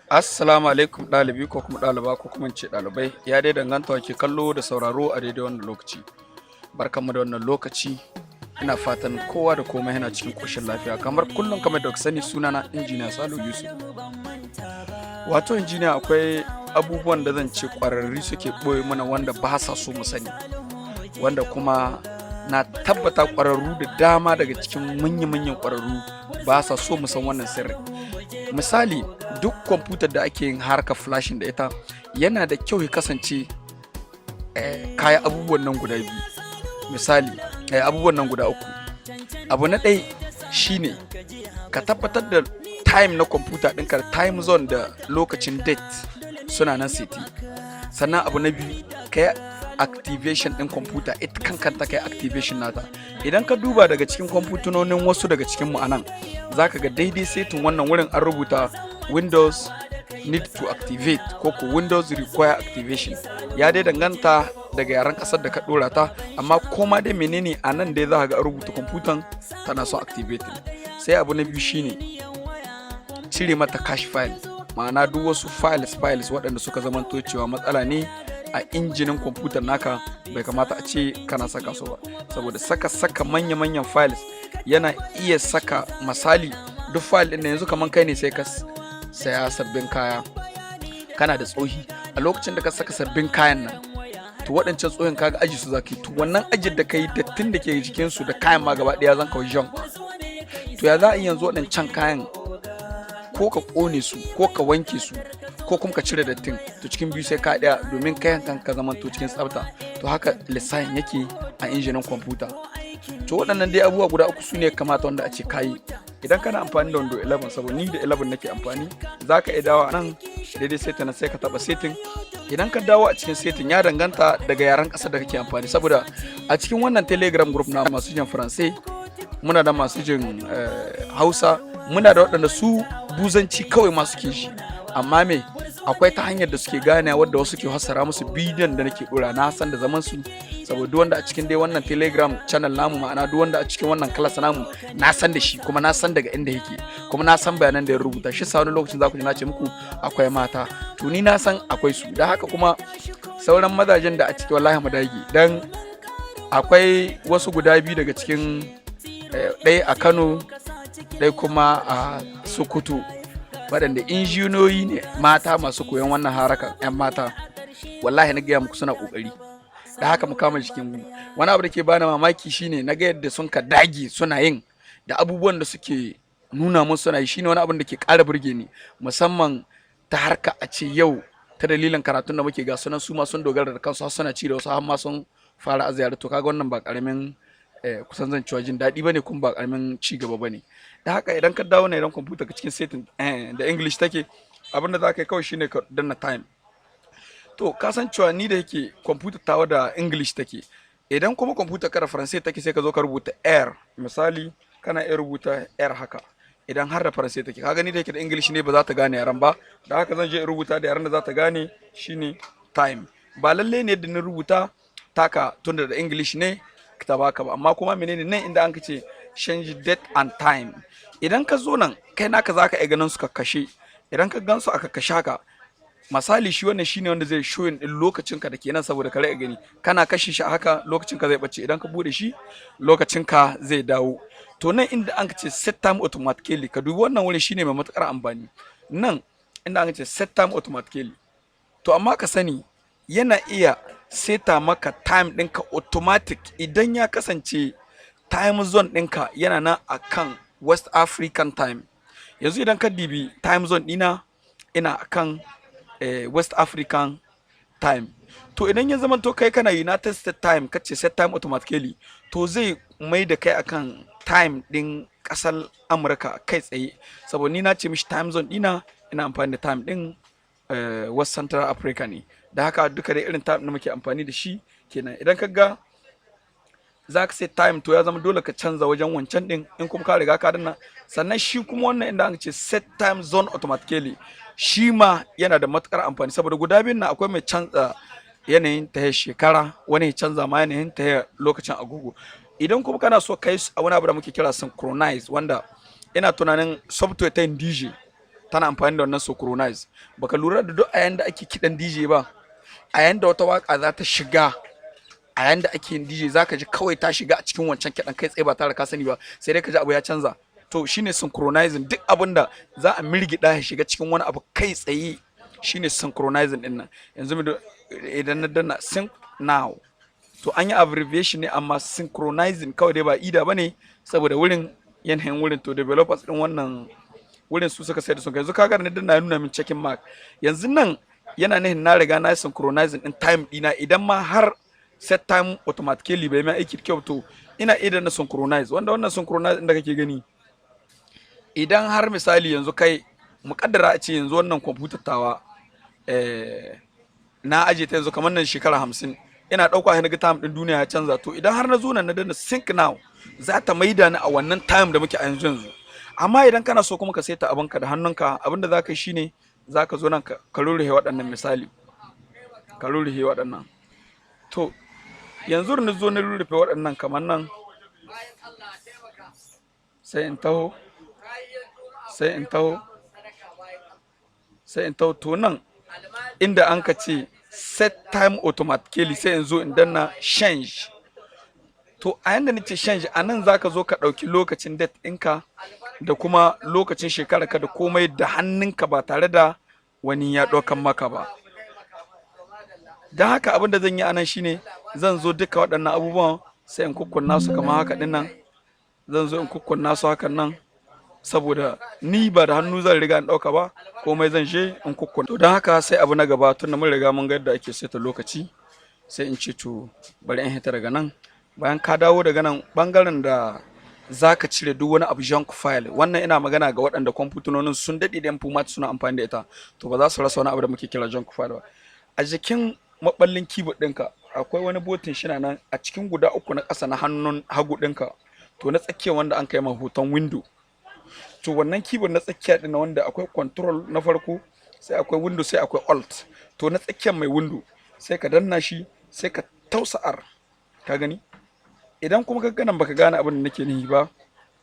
Assalamu alaikum ɗalibi ko kuma ɗaliba ko kuma in ce ɗalibai ya dai danganta wa ke kallo da sauraro a daidai wannan lokaci. Barkanmu da wannan lokaci ina fatan kowa da komai yana cikin ƙoshin lafiya kamar kullum kamar da sani sunana injiniya Salo Yusuf. Wato injiniya akwai abubuwan da zan ce ƙwararri suke ɓoye mana wanda ba sa so mu sani wanda kuma na tabbata ƙwararru da dama daga cikin manya-manyan ƙwararru ba sa so mu san wannan sirri. Misali duk kwamfutar da ake yin harkar flashing da ita yana da kyau ya kasance kayan abubuwan nan guda biyu. Misali abubuwan nan guda uku. Abu na ɗaya shine ka tabbatar da time na kwamfuta ɗinka da time zone da lokacin date suna nan seti. Sannan abu na biyu ka yi activation ɗin kwamfuta ita kankanta ka yi activation nata. Idan ka duba daga cikin kwamfutunonin wasu daga cikin mu anan za ka ga daidai setin wannan wurin an rubuta Windows need to activate ko Windows require activation. Ya dai danganta daga yaren kasar da ka dora ta, amma koma dai menene a nan dai za ka ga rubuta kwamfutan tana son activating. Sai abu na biyu shine cire mata cache file, ma'ana duk wasu files waɗanda suka zamanto cewa matsala ne a injinin kwamfutar naka bai kamata a ce kana saka su ba, saboda saka manya-manyan files yana iya saka misali duk file ɗin yanzu kamar kai ne sai ka saya sabbin kaya kana da tsohi a lokacin da ka saka sabbin kayan nan to waɗancan tsohin kaga aji su zaki to wannan ajin da kai dattin da ke jikin su da kayan ma gaba ɗaya zan kawo junk to ya za a yanzu waɗancan kayan ko ka ƙone su ko ka wanke su ko kuma ka cire dattin to cikin biyu sai ka ɗaya domin kayan ka zama to cikin tsafta. To haka lissafin yake a injinin kwamfuta. To waɗannan dai abubuwa guda uku su ne kamata wanda a ce kayi idan kana amfani da Windows 11 saboda ni da 11 nake amfani za ka iya dawo a nan daidai setting sai ka taɓa setting. Idan ka dawo a cikin setting ya danganta daga yaren ƙasar da kake amfani, saboda a cikin wannan telegram group na masu jin faransai muna da masu jin hausa muna da waɗanda su buzanci kawai masu ke shi, amma me akwai ta hanyar da suke gane wadda wasu ke fassara musu bidiyon da nake dora na san da zaman su, saboda duk wanda a cikin dai wannan telegram channel namu ma'ana duk wanda a cikin wannan class namu na san da shi kuma na san daga inda yake kuma na san bayanan da ya rubuta shi. Sa wani lokacin za ku ji na ce muku akwai mata to ni na san akwai su, da haka kuma sauran mazajen da a ciki wallahi mu dage dan akwai wasu guda biyu daga cikin ɗaya a Kano ɗaya kuma a Sokoto waɗanda injiniyoyi ne mata masu koyon wannan harakan 'yan mata wallahi na gaya muku suna ƙoƙari, da haka mu kama jikin wani abu da ke bani mamaki shine na ga yadda sun ka dage suna yin da abubuwan da suke nuna mun suna yi shine wani abin da ke ƙara burge ni musamman ta harka a ce yau ta dalilin karatun da muke ga sunan su ma sun dogara da kansu har suna ci da wasu har ma sun fara aziyar. To kaga wannan ba ƙaramin kusan zan cewa jin daɗi bane kuma ba ƙaramin ci gaba bane. Da haka idan ka dawo na idan kwamfuta ka cikin setting da English take abin da za ka yi kawai shine ka danna time. To ka san cewa ni da yake kwamfuta tawa da English take, idan kuma kwamfuta ka da Faransai take sai ka zo ka rubuta R misali kana iya rubuta R haka idan har da Faransai take, ka gani da yake da English ne ba za ta gane yaran ba, da haka zan je in rubuta da yaran da za ta gane shine time. Ba lalle ne da ni rubuta taka tunda da English ne ta baka ba, amma kuma menene nan inda an ce change date and time idan ka zo nan kai naka zaka iya ganin su ka kashe, idan ka gan su aka kashe haka misali shi wannan shine wanda zai showin din lokacin ka da kenan saboda ka rage gani kana kashe shi haka lokacin ka zai bace, idan ka bude shi lokacin ka zai dawo. To nan inda an ce set time automatically ka dubi wannan wurin shine mai matukar amfani nan inda an ce set time automatically. To amma ka sani yana iya seta maka time ɗinka automatic idan ya kasance time zone ɗinka yana nan akan West African time. Yanzu idan ka dibi time zone ɗina ina akan West African time. To idan ya zama to kai kana United States time kace set time automatically to zai mai da kai akan time ɗin ƙasar Amurka kai tsaye, saboda ni na ce mishi time zone ɗina ina amfani da time ɗin West Central Africa ne. Da haka duka da irin time da muke amfani da shi kenan. Idan ka ga za ka sai time to ya zama dole ka canza wajen wancan din in kuma ka riga ka danna. Sannan shi kuma wannan inda an ce set time zone automatically shi ma yana da matukar amfani saboda guda biyun na akwai mai canza yanayin ta shekara wani ya canza ma yanayin ta lokacin agogo. Idan kuma kana so kai a wani abu da muke kira synchronize wanda ina tunanin software ta DJ tana amfani da wannan synchronize. Baka lura da duk a yanda ake kiɗan DJ ba, a yanda wata waka za ta shiga, a yanda ake yin DJ zaka ji kawai ta shiga a cikin wancan kiɗan kai tsaye ba tare ka sani ba, sai dai ka ji abu ya canza. To shine synchronizing, duk abin da za a mirgida ya shiga cikin wani abu kai tsaye shine synchronizing din nan. Yanzu idan na danna sync now, to an yi abbreviation ne amma synchronizing kawai dai ba ida bane saboda wurin yanayin wurin. To developers din wannan wurin su suka sai da sun kai. Yanzu kaga na danna ya nuna min checking mark, yanzu nan yana nihin na riga na synchronizing din time dina. Idan ma har set time automatically bai mai aiki kyau, to ina idan na synchronize, wanda wannan synchronize din da kake gani, idan har misali yanzu kai mukaddara a ce yanzu wannan kwamfutar tawa na aje ta yanzu kamar nan shekara 50, ina ɗauka na ga time din duniya ya canza, to idan har na zo nan na danna sync now za ta maida ni a wannan time da muke a yanzu. Amma idan kana so kuma ka saita abinka da hannunka, abinda za ka yi shine za ka zo nan ka rurrufe waɗannan, misali ka rurrufe waɗannan. To yanzu na zo na rurrufe waɗannan kamar nan, sai in taho to nan inda an ka ce set time automatically, sai in zo in danna change. To a yanda nace change, a nan zaka zo ka ɗauki lokacin date ɗinka da kuma lokacin shekararka da komai da hannunka ba tare da wani ya ɗaukan maka ba. Don haka abin da zan yi anan shine zan zo duka waɗannan abubuwan sai in kukkunna su kamar haka ɗin nan. Zan zo in kukkunna su hakan nan saboda ni ba da hannu zan riga in ɗauka ba, komai zan je in kukkunna. To don haka sai abu na gaba, tun da mun riga mun ga yadda ake saita lokaci, sai in ce to bari in hita daga nan. Bayan ka dawo daga nan bangaren da za ka cire duk wani abu junk file, wannan ina magana ga waɗanda kwamfutunonin sun daɗe da format suna amfani da ita, to ba za su rasa wani abu da muke kira junk file ba. A jikin maballin keyboard ɗinka akwai wani botin shi nan a cikin guda uku na ƙasa na hannun hagu ɗinka, to na tsakiya wanda an kai ma hoton window. To wannan keyboard na tsakiya ɗin wanda akwai control na farko, sai akwai window, sai akwai alt. To na tsakiyar mai window sai ka danna shi, sai ka tausa R, ka gani. Idan kuma ka ganan baka gane abin da nake nihi ba,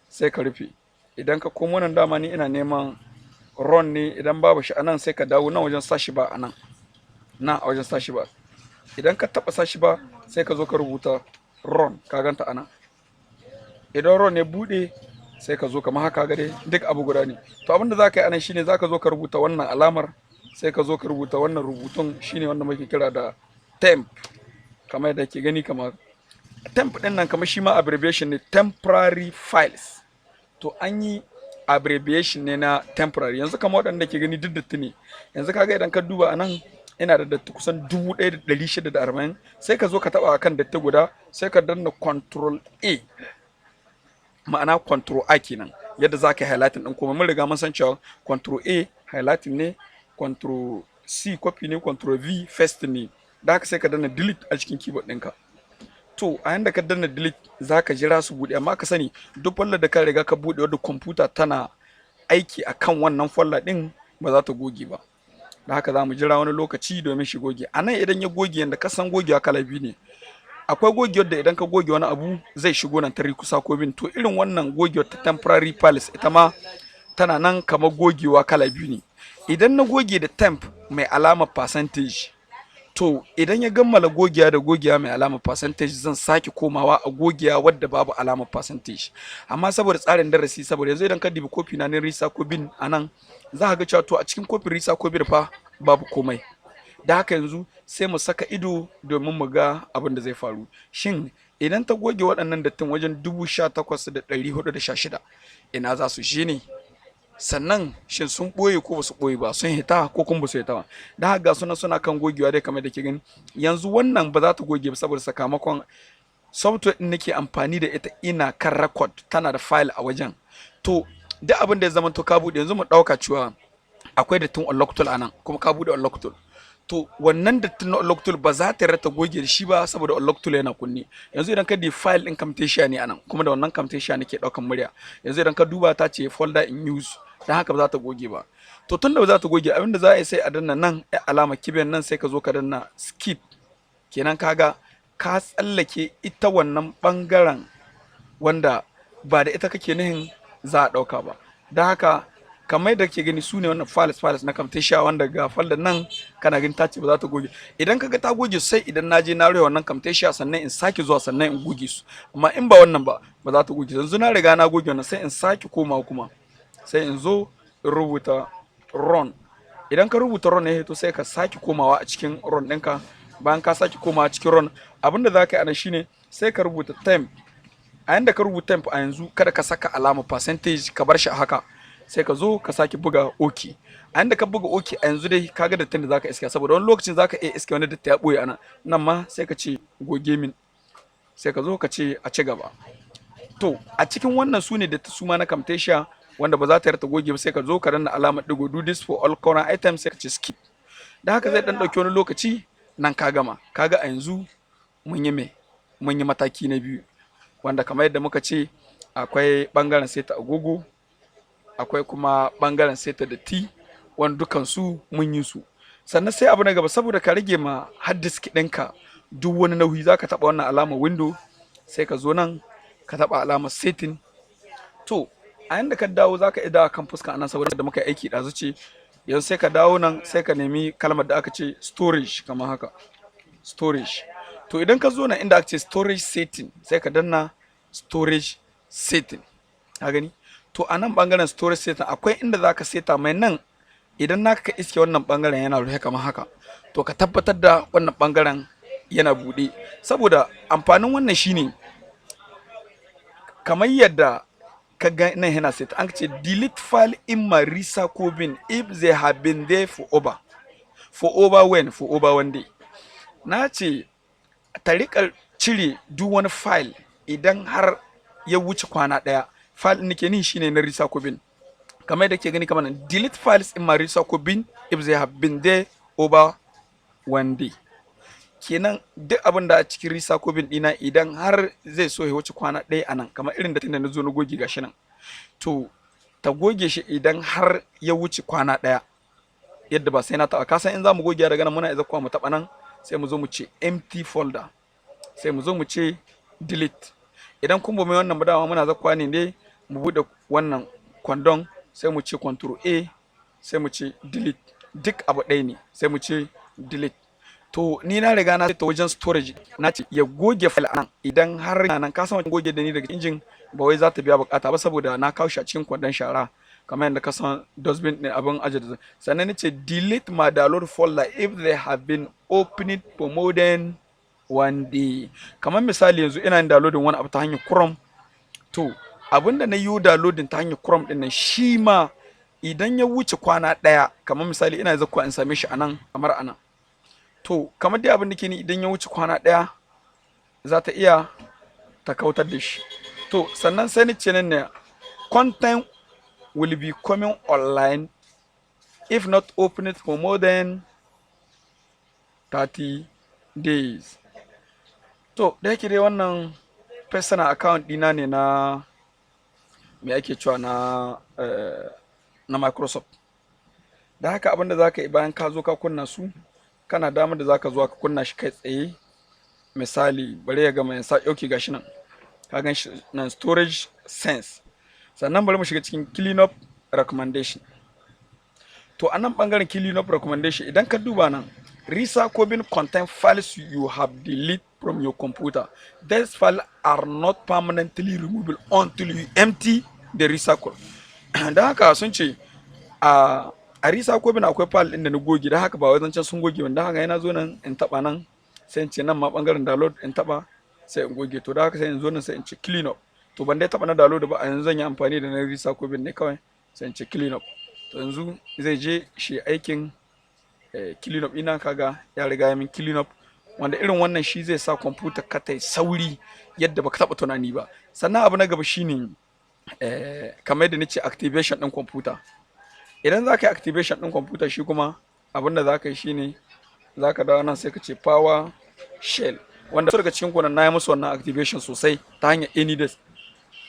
sai ka rufe. Idan ka komo nan, dama ni ina neman run ne, idan babu shi anan sai ka dawo nan wajen sashi ba anan, na a wajen sashi ba. Idan ka taba sashi ba, sai ka zo ka rubuta run, ka ganta anan. Idan run ya bude, sai ka zo kamar haka, ga dai duk abu guda ne. To abin da zaka yi anan shine zaka zo ka rubuta wannan alamar, sai ka zo ka rubuta wannan rubutun, shine wanda muke kira da temp, kamar yadda ke gani. Kamar temp din nan kamar shi ma abbreviation ne, temporary files. To an yi abbreviation ne na temporary. Yanzu kamar waɗanda ke gani duk datti ne. Yanzu kaga idan ka duba anan ina da datti kusan 1640, sai ka zo ka taba akan datti guda, sai ka danna control A, ma'ana control A kenan, yadda za ka yi highlighting din. Kuma mun riga mun san cewa control A highlighting ne, control C copy ne, control V paste ne. Da haka sai ka danna delete a cikin keyboard ɗinka. To a yanda ka danna delete za ka jira su buɗe, amma ka sani duk folder da ka riga ka buɗe wadda kwamfuta tana aiki akan wannan folder ɗin ba za ta goge ba. Da haka za mu jira wani lokaci domin shi goge. A nan idan ya goge, yadda ka san gogewa kala biyu ne. Akwai gogewar da idan ka goge wani abu zai shigo nan ta kusa ko bin. To irin wannan gogewar ta temporary files ita ma tana nan kamar gogewa kala biyu ne. Idan na goge da temp mai alamar percentage, to idan ya gammala gogiya da gogiya mai alamar percentage, zan sake komawa a gogiya wadda babu alamar percentage. Amma saboda tsarin darasi, saboda yanzu idan ka dibi kofi na risa ko bin a nan, za ka ga cewa to a cikin kofin risa ko bin fa babu komai. Da haka yanzu sai mu saka ido domin mu ga abin da zai faru. Shin idan ta goge waɗannan dattin wajen 18,416, ina za su je ne? Sannan shin sun ɓoye ko ba su ɓoye ba, sun hita ko kuma ba su hita ba. Da haka suna kan gogewa dai kamar da ke gani. Yanzu wannan ba za ta goge ba saboda sakamakon software din nake amfani da ita ina kan record, tana da file a wajen. To duk abin da ya zama to ka buɗe, yanzu mu ɗauka cewa akwai dattin unlock tool anan, kuma ka buɗe unlock tool. To wannan dattin na unlock tool ba za ta rata goge da shi ba saboda unlock tool yana kunne. Yanzu idan ka di file din Camtasia ne anan, kuma da wannan Camtasia nake ɗaukan murya. Yanzu idan ka duba ta ce folder in use, dan haka ba za ta goge ba. To tunda ba za ta goge, abinda za a yi sai a danna nan alama kibiyan nan, sai ka zo ka danna skip. Kenan kaga ka tsallake ita wannan bangaren wanda ba da ita kake nihin za a dauka ba. Dan haka kamar yadda ke gani su ne wannan files na Camtasia wanda ga folder nan kana gani ta ce ba za ta goge. Idan kaga ta goge sai idan na je na rufe wannan Camtasia sannan in sake zuwa sannan in goge su, amma in ba wannan ba za ta goge. Yanzu na riga na goge wannan sai in sake komawa kuma sai in zo in rubuta run. Idan ka rubuta run ya hito sai ka sake komawa a cikin run ɗinka. Bayan ka sake komawa cikin run, abinda za ka yi anan shine sai ka rubuta temp. A yanda ka rubuta temp a yanzu kada ka saka alama percentage, ka bar shi a haka, sai ka zo ka sake buga OK. A yanda ka buga OK a yanzu dai kaga dattin da zaka iska, saboda wani lokacin zaka iya iska wani datti ya boye ana nan ma sai ka ce goge min, sai ka zo ka ce a ci gaba. To a cikin wannan su ne datti su ma na Camtasia wanda ba za ta yarda goge ba, sai ka zo ka danna alamar digo do this for all current items sai ka ce skip. Da haka zai dan dauki wani lokaci nan ka gama. Kaga a yanzu mun yi mataki na biyu wanda kamar yadda muka ce akwai bangaren seta agogo, akwai kuma bangaren seta da T wanda dukansu mun yi su. Sannan sai abu na gaba, saboda ka rage ma hard disk ɗinka duk wani nauyi, za ka taɓa wannan alamar window sai ka zo nan ka taɓa alamar setting. To a yanda ka dawo za ka iya dawo kan fuska anan saboda da muka yi aiki ɗazu ce. Yanzu sai ka dawo nan sai ka nemi kalmar da aka ce storage kamar haka, storage. To idan ka zo nan inda aka ce storage setting sai ka danna storage setting, ka gani. To a nan bangaren storage setting akwai inda za ka seta mai nan. Idan naka ka iske wannan bangaren yana rufe kamar haka, to ka tabbatar da wannan bangaren yana buɗe, saboda amfanin wannan shine kamar yadda ka ga nan yana set an ce delete file in my recycle bin if they have been there for over one day. Na ce ta rika cire duk wani file idan har ya wuce kwana ɗaya. File ɗin nake ni shine na recycle bin, kamar yadda ke gani kamar nan delete files in my recycle bin if they have been there over one day. Kenan duk abin da a cikin recycle bin ɗina idan har zai so ya wuce kwana ɗaya a nan, kamar irin da tunda na zo na goge gashi nan, to ta goge shi idan har ya wuce kwana ɗaya, yadda ba sai na taɓa. Kasan in za mu goge daga nan muna iya zakkuwa mu taɓa nan sai mu zo mu ce empty folder, sai mu zo mu ce delete. Idan kun ba mai wannan ba dama muna zakkuwa ne mu buɗe wannan kwandon sai mu ce Ctrl A sai mu ce delete, duk abu ɗaya ne sai mu ce delete. To ni na riga na ta wajen storage na ce ya goge file anan idan har nan ka san wajen goge da ni daga injin ba wai za ta biya bukata ba, saboda na kawo shi a cikin kwandon shara kamar yadda ka san dustbin ne abin ajiye. Sannan ni ce delete my download folder if they have been opened for more than one day. Kamar misali yanzu ina yin downloading wani abu ta hanyar Chrome, to abinda na yi downloading ta hanyar Chrome din nan shi ma idan ya wuce kwana ɗaya, kamar misali ina zakkuwa in same shi anan kamar anan, to kamar dai abin da ke ni idan ya wuce kwana ɗaya za ta iya ta kautar da shi. To sannan sai ni ce nan ne content will be coming online if not opened for more than 30 days. To da yake dai wannan personal account dina ne na me ake cewa na Microsoft. Da haka abin da za ka yi bayan ka zo ka kunna su, kana damar da za ka zo ka kunna shi kai tsaye. Misali bari ya gama yansa yauki gashi nan ka gan shi nan storage sense. Sannan bari mu shiga cikin clean up recommendation. To a nan bangaren clean up recommendation idan ka duba nan recycle bin contain files you have deleted from your computer. These files are not permanently removable until you empty the recycle. Da haka sun ce a recycle bin akwai file din da na goge, da haka ba wai zancen sun goge wanda haka yana zo nan in taba nan sai in ce nan ma bangaren download in taba sai in goge. To da haka sai in zo nan sai in ce clean up. To ban dai taba na download ba, a yanzu zan yi amfani da na recycle bin ne kawai sai in ce clean up. To yanzu zai je shi aikin clean up ina, kaga ya riga ya min clean up, wanda irin wannan shi zai sa kwamfuta ka ta sauri yadda baka taba tunani ba. Sannan abu na gaba shine kamar yadda nace activation din kwamfuta. Idan za ka yi activation din kwamfuta shi kuma abin da za ka yi shine za ka dawo nan sai ka ce power shell, wanda su daga cikin kunan na yi musu wannan activation sosai ta hanyar AnyDesk.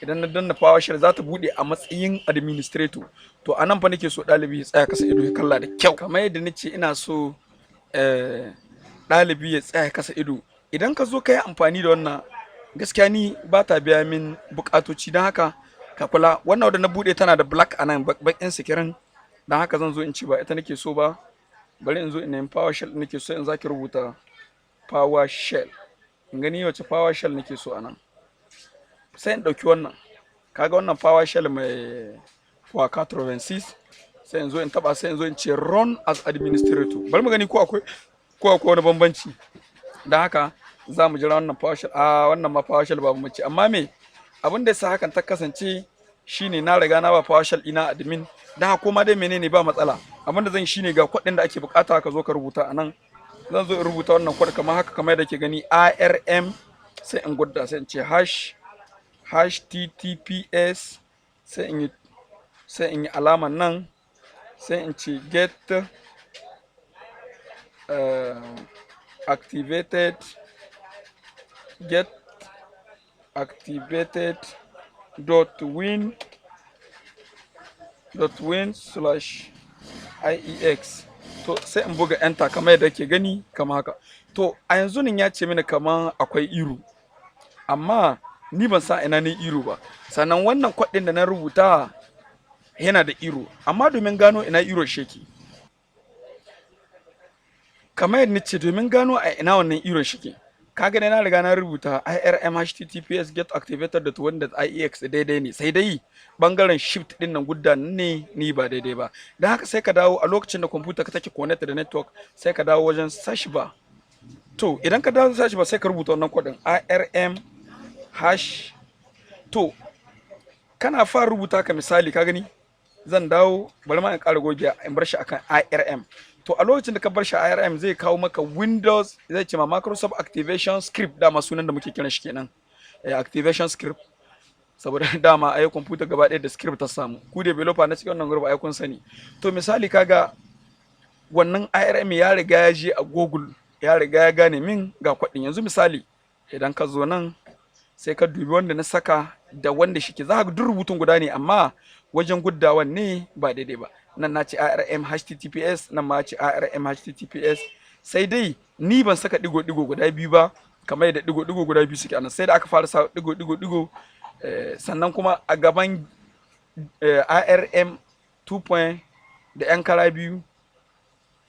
Idan na danna power shell za ta bude a matsayin administrator. To a nan fa nake so ɗalibi ya tsaya kasa ido ya kalla da kyau, kamar yadda nace ina so ɗalibi ya tsaya kasa ido. Idan ka zo ka yi amfani da wannan gaskiya ni ba ta biya min bukatoci, don haka ka kula wannan wadda na bude tana da black a nan bakin sikirin, don haka zan zo in ci ba ita nake so ba, bari in zo in nemi PowerShell nake so, in zaki rubuta PowerShell in gani wace PowerShell nake so a nan, sai in ɗauki wannan, kaga wannan PowerShell mai waka 86, sai in zo in taba, sai in zo in ce run as administrator, bari mu gani ko akwai wani bambanci. Don haka za mu jira wannan PowerShell, wannan ma PowerShell babu mace, amma me abin da yasa hakan ta kasance shine na riga na ba PowerShell ina admin, don haka kuma dai menene ba matsala. Abin da zan shine ga kwadin da ake bukata ka zo ka rubuta a nan, zan zo in rubuta wannan kwad kamar haka, kamar yadda ke gani ARM, sai in gudda, sai in ce https, sai in yi alaman nan, sai in ce get activated .win/iex, to sai in buga enter kamar yadda ke gani kamar haka. To a yanzu nan ya ce mini kamar akwai iro, amma ni ban sa ina ne iro ba, sannan wannan kwadin da na rubuta yana da iro, amma domin gano ina iro sheke, kamar yadda nace domin gano a ina wannan iro shike, kaga dai na riga na rubuta IRM https get activated.win.iex daidai ne, sai dai bangaren shift din nan gudda ne ni ba daidai ba. Dan haka sai ka dawo a lokacin da computer ka take connected da network, sai ka dawo wajen search bar. To idan ka dawo search bar sai ka rubuta wannan kodin IRM hash. To kana fara rubuta ka misali, ka gani zan dawo, bari ma in ƙara goge in bar shi akan IRM. To a lokacin da ka bar shi IRM zai kawo maka Windows, zai ce ma Microsoft Activation Script, dama sunan da muke kiran shi kenan, Activation Script, saboda dama ai computer gaba ɗaya da script ta samu, ku developer na cikin wannan group ai kun sani. To misali kaga wannan IRM ya riga ya je a Google, ya riga ya gane min ga kwadin. Yanzu misali idan ka zo nan sai ka dubi wanda na saka da wanda shike, za ka duk rubutun guda ne, amma wajen guddawan ne ba daidai ba. Nan na ce ARM https, nan ma ce ARM https, sai dai ni ban saka digo-digo guda biyu ba, kamar yadda digo-digo guda biyu suke anan, sai da aka fara sa digo-digo, sannan kuma a gaban ARM 2 da yan kara biyu,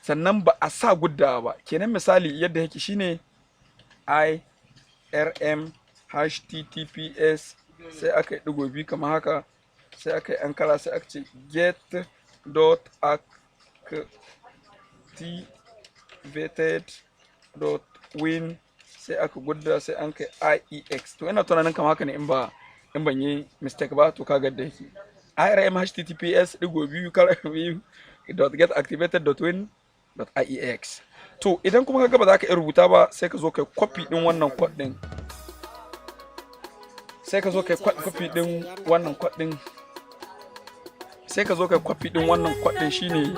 sannan ba a sa guddawa ba. Kenan misali yadda yake shine IRM https, sai aka yi digo biyu kamar haka, sai aka yi yan kara, sai aka ce get.activated.win, sai aka gudda, sai an kai IEX. To ina tunanin kama haka ne in ban yi mistake ba. To kaga da yake IRM https .get.activated.win.iex. to idan kuma kaga ba za ka iya rubuta ba, sai ka zo kai copy din wannan code din, sai ka zo kai copy din wannan code din, sai ka zo kai copy din wannan code din shine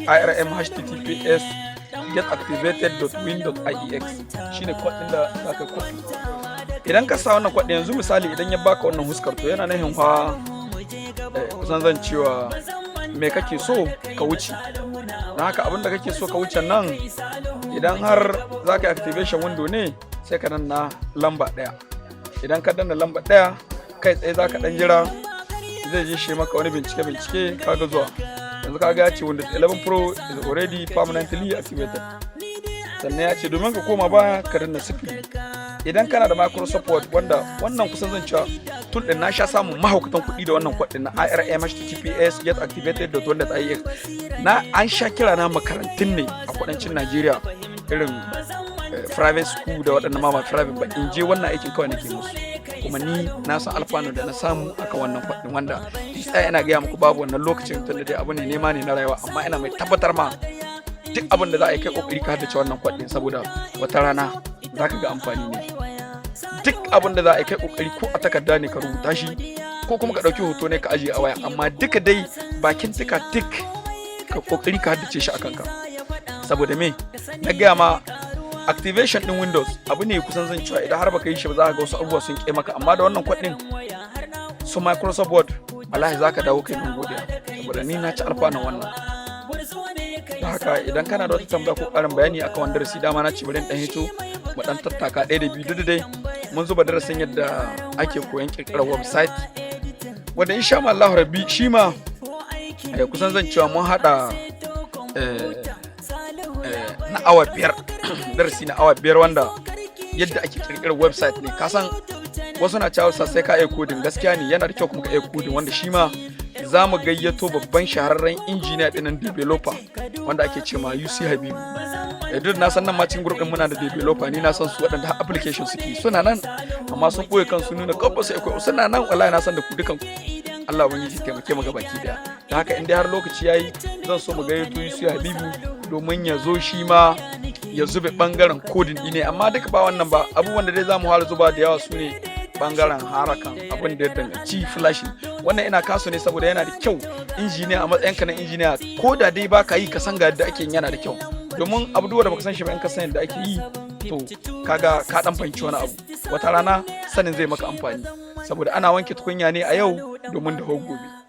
IRM https getactivated.win.iex, shine code din da za ka copy. Idan ka sa wannan code yanzu misali idan ya baka wannan huskar, to yana nufin fa kusan zan cewa me kake so ka wuce. Na haka abinda kake so ka wuce nan, idan har za ka activation window ne, sai ka danna lamba 1. Idan ka danna lamba 1 kai tsaye za ka dan jira, zai je shi maka wani bincike kaga zuwa yanzu kaga ya ce Windows 11 Pro is already permanently activated. Sannan ya ce domin ka koma baya ka danna sifili. Idan kana da Microsoft Word, wanda wannan kusan zan cewa tun din na sha samun mahaukatan kuɗi da wannan kwadin na IRM https getactivated.win.iex, na an sha kira na makarantun ne a kudancin Najeriya, irin private school da waɗannan ma private ba, in je wannan aikin kawai nake musu, kuma ni na san alfanu da na samu akan wannan kwadin, wanda sai ina gaya muku babu wannan lokacin, tun da dai abu ne nema ne na rayuwa, amma ina mai tabbatar ma duk abin da za a yi kai kokari ka haddace wannan kwadin, saboda wata rana za ka ga amfani ne. Duk abin da za a yi kai kokari ko a takarda ne ka rubuta shi, ko kuma ka ɗauki hoto ne ka ajiye a waya, amma duka dai bakin tika tik ka kokari ka haddace shi a kanka. Saboda me na gaya ma, activation din Windows abu ne kusan zan cewa idan har baka yi shi ba za ka ga wasu abubuwa sun ƙe maka, amma da wannan kwadin su Microsoft Word wallahi za ka dawo kai min godiya, saboda ni na ci alfanun wannan. Da haka idan kana da wata tambaya ko ƙarin bayani akan wannan darasi, dama na ci bari dan hito mu dan tattaka ɗaya da biyu, duk dai mun zuba darasin yadda ake koyon ƙirƙirar website wanda insha Allah rabbi shi ma kusan zan cewa mun hada na awa 5 darasi na awa 5 wanda yadda ake kirkirar website ne kasan wasu na cewa sai ka iya coding, gaskiya ne yana da kyau kuma ka iya coding, wanda shi ma za mu gayyato babban shahararren injiniya ɗinan developer wanda ake ce ma UC Habibu. Duk na san nan ma cikin group din muna da developer, ni na san su waɗanda har application suke suna nan amma sun koyi kansu nuna kawai sai akwai suna nan, wallahi na san da ku dukan ku. Allah ubangiji taimake mu gabaki daya. Da haka in dai har lokaci yayi zan so mu gayyato UC Habibu domin ya zo shi ma ya zube bangaren coding ne, amma duka ba wannan ba, abubuwan da dai zamu fara zuba da yawa su ne bangaren harakan abin da ya danganci flashing. Wannan ina kaso ne saboda yana da kyau injiniya a matsayinka na injiniya ko da dai baka yi ka san ga yadda ake yana da kyau, domin abu da baka san shi ba in ka san yadda ake yi to kaga ka dan fahimci wani abu, wata rana sanin zai maka amfani saboda ana wanke tukunya ne a yau domin da gobe.